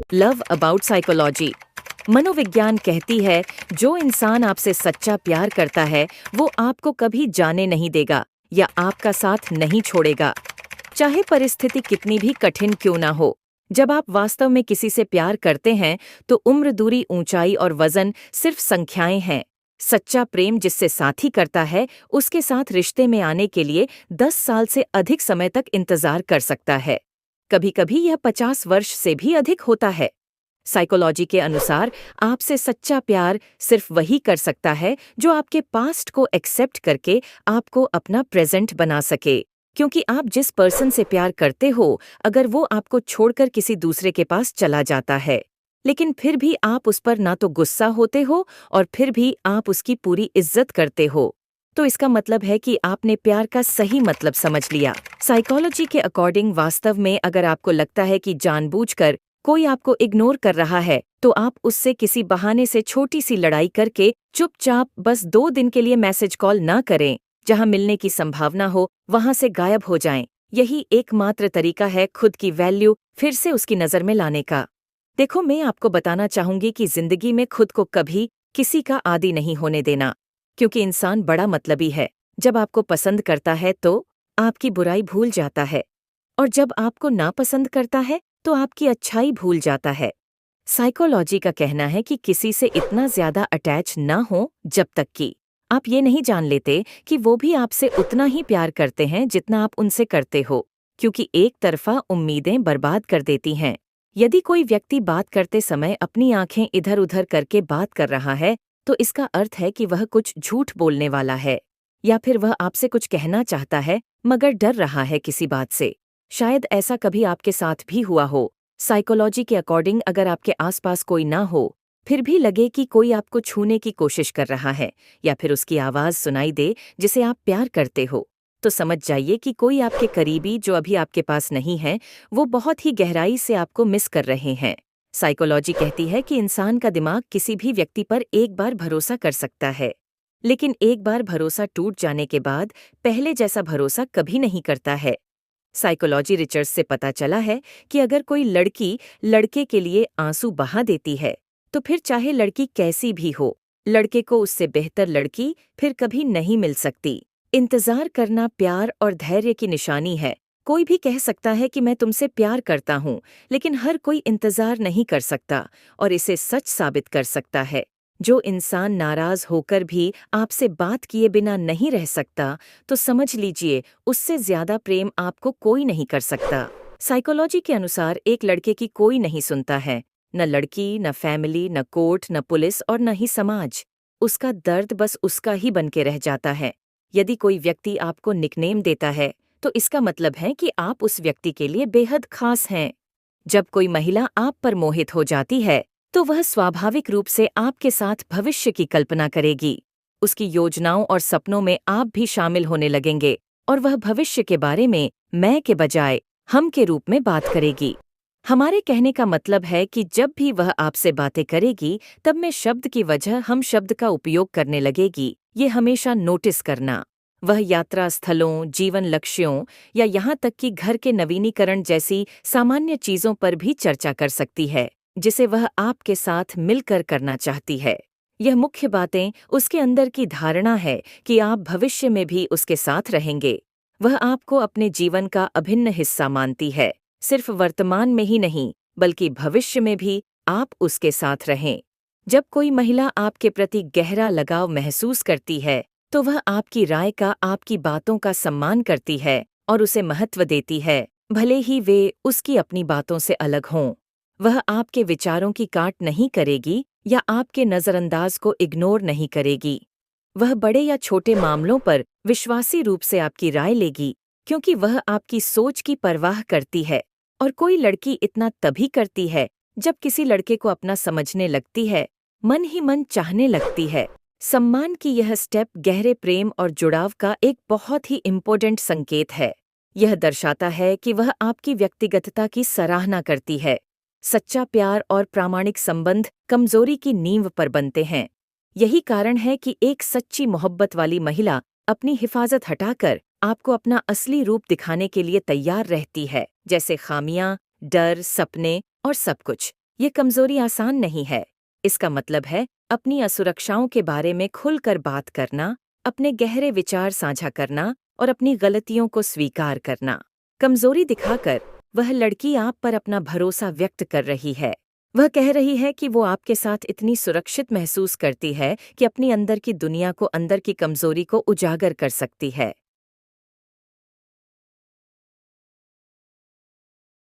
Love about psychology. मनोविज्ञान कहती है जो इंसान आपसे सच्चा प्यार करता है वो आपको कभी जाने नहीं देगा या आपका साथ नहीं छोड़ेगा, चाहे परिस्थिति कितनी भी कठिन क्यों ना हो। जब आप वास्तव में किसी से प्यार करते हैं तो उम्र, दूरी, ऊंचाई और वजन सिर्फ संख्याएं हैं। सच्चा प्रेम जिससे साथी करता है उसके साथ रिश्ते में आने के लिए 10 साल से अधिक समय तक इंतजार कर सकता है। कभी कभी यह 50 वर्ष से भी अधिक होता है। साइकोलॉजी के अनुसार आपसे सच्चा प्यार सिर्फ वही कर सकता है जो आपके पास्ट को एक्सेप्ट करके आपको अपना प्रेजेंट बना सके। क्योंकि आप जिस पर्सन से प्यार करते हो, अगर वो आपको छोड़कर किसी दूसरे के पास चला जाता है, लेकिन फिर भी आप उस पर ना तो गुस्सा होते हो और फिर भी आप उसकी पूरी इज्जत करते हो, तो इसका मतलब है कि आपने प्यार का सही मतलब समझ लिया। साइकोलॉजी के अकॉर्डिंग वास्तव में अगर आपको लगता है कि जानबूझकर कोई आपको इग्नोर कर रहा है, तो आप उससे किसी बहाने से छोटी सी लड़ाई करके चुपचाप बस 2 दिन के लिए मैसेज कॉल ना करें। जहां मिलने की संभावना हो वहां से गायब हो जाएं। यही एकमात्र तरीका है खुद की वैल्यू फिर से उसकी नजर में लाने का। देखो, मैं आपको बताना चाहूंगी कि जिंदगी में खुद को कभी किसी का आदी नहीं होने देना, क्योंकि इंसान बड़ा मतलबी है। जब आपको पसंद करता है तो आपकी बुराई भूल जाता है, और जब आपको नापसंद करता है तो आपकी अच्छाई भूल जाता है। साइकोलॉजी का कहना है कि किसी से इतना ज्यादा अटैच ना हो जब तक कि आप ये नहीं जान लेते कि वो भी आपसे उतना ही प्यार करते हैं जितना आप उनसे करते हो, क्योंकि एक तरफा उम्मीदें बर्बाद कर देती हैं। यदि कोई व्यक्ति बात करते समय अपनी आंखें इधर उधर करके बात कर रहा है, तो इसका अर्थ है कि वह कुछ झूठ बोलने वाला है, या फिर वह आपसे कुछ कहना चाहता है मगर डर रहा है किसी बात से। शायद ऐसा कभी आपके साथ भी हुआ हो। साइकोलॉजी के अकॉर्डिंग अगर आपके आसपास कोई ना हो, फिर भी लगे कि कोई आपको छूने की कोशिश कर रहा है, या फिर उसकी आवाज़ सुनाई दे जिसे आप प्यार करते हो, तो समझ जाइए कि कोई आपके करीबी जो अभी आपके पास नहीं है, वो बहुत ही गहराई से आपको मिस कर रहे हैं। साइकोलॉजी कहती है कि इंसान का दिमाग किसी भी व्यक्ति पर एक बार भरोसा कर सकता है, लेकिन एक बार भरोसा टूट जाने के बाद पहले जैसा भरोसा कभी नहीं करता है। साइकोलॉजी रिसर्च से पता चला है कि अगर कोई लड़की लड़के के लिए आंसू बहा देती है, तो फिर चाहे लड़की कैसी भी हो, लड़के को उससे बेहतर लड़की फिर कभी नहीं मिल सकती। इंतजार करना प्यार और धैर्य की निशानी है। कोई भी कह सकता है कि मैं तुमसे प्यार करता हूँ, लेकिन हर कोई इंतजार नहीं कर सकता और इसे सच साबित कर सकता है। जो इंसान नाराज होकर भी आपसे बात किए बिना नहीं रह सकता, तो समझ लीजिए उससे ज्यादा प्रेम आपको कोई नहीं कर सकता। साइकोलॉजी के अनुसार एक लड़के की कोई नहीं सुनता है, न लड़की, न फैमिली, न कोर्ट, न पुलिस और न ही समाज। उसका दर्द बस उसका ही बन के रह जाता है। यदि कोई व्यक्ति आपको निकनेम देता है, तो इसका मतलब है कि आप उस व्यक्ति के लिए बेहद खास हैं। जब कोई महिला आप पर मोहित हो जाती है, तो वह स्वाभाविक रूप से आपके साथ भविष्य की कल्पना करेगी। उसकी योजनाओं और सपनों में आप भी शामिल होने लगेंगे, और वह भविष्य के बारे में मैं के बजाय हम के रूप में बात करेगी। हमारे कहने का मतलब है कि जब भी वह आपसे बातें करेगी, तब में शब्द की वजह हम शब्द का उपयोग करने लगेगी। ये हमेशा नोटिस करना। वह यात्रा स्थलों, जीवन लक्ष्यों या यहाँ तक कि घर के नवीनीकरण जैसी सामान्य चीजों पर भी चर्चा कर सकती है, जिसे वह आपके साथ मिलकर करना चाहती है। यह मुख्य बातें उसके अंदर की धारणा है कि आप भविष्य में भी उसके साथ रहेंगे। वह आपको अपने जीवन का अभिन्न हिस्सा मानती है। सिर्फ वर्तमान में ही नहीं, बल्कि भविष्य में भी आप उसके साथ रहें। जब कोई महिला आपके प्रति गहरा लगाव महसूस करती है, तो वह आपकी राय का, आपकी बातों का सम्मान करती है और उसे महत्व देती है, भले ही वे उसकी अपनी बातों से अलग हों। वह आपके विचारों की काट नहीं करेगी या आपके नजरअंदाज को इग्नोर नहीं करेगी। वह बड़े या छोटे मामलों पर विश्वासी रूप से आपकी राय लेगी, क्योंकि वह आपकी सोच की परवाह करती है। और कोई लड़की इतना तभी करती है जब किसी लड़के को अपना समझने लगती है, मन ही मन चाहने लगती है। सम्मान की यह स्टेप गहरे प्रेम और जुड़ाव का एक बहुत ही इम्पोर्टेंट संकेत है। यह दर्शाता है कि वह आपकी व्यक्तिगतता की सराहना करती है। सच्चा प्यार और प्रामाणिक संबंध कमजोरी की नींव पर बनते हैं। यही कारण है कि एक सच्ची मोहब्बत वाली महिला अपनी हिफाजत हटाकर आपको अपना असली रूप दिखाने के लिए तैयार रहती है, जैसे खामियां, डर, सपने और सब कुछ। ये कमजोरी आसान नहीं है। इसका मतलब है अपनी असुरक्षाओं के बारे में खुलकर बात करना, अपने गहरे विचार साझा करना और अपनी गलतियों को स्वीकार करना। कमजोरी दिखाकर वह लड़की आप पर अपना भरोसा व्यक्त कर रही है। वह कह रही है कि वो आपके साथ इतनी सुरक्षित महसूस करती है कि अपनी अंदर की दुनिया को, अंदर की कमजोरी को उजागर कर सकती है।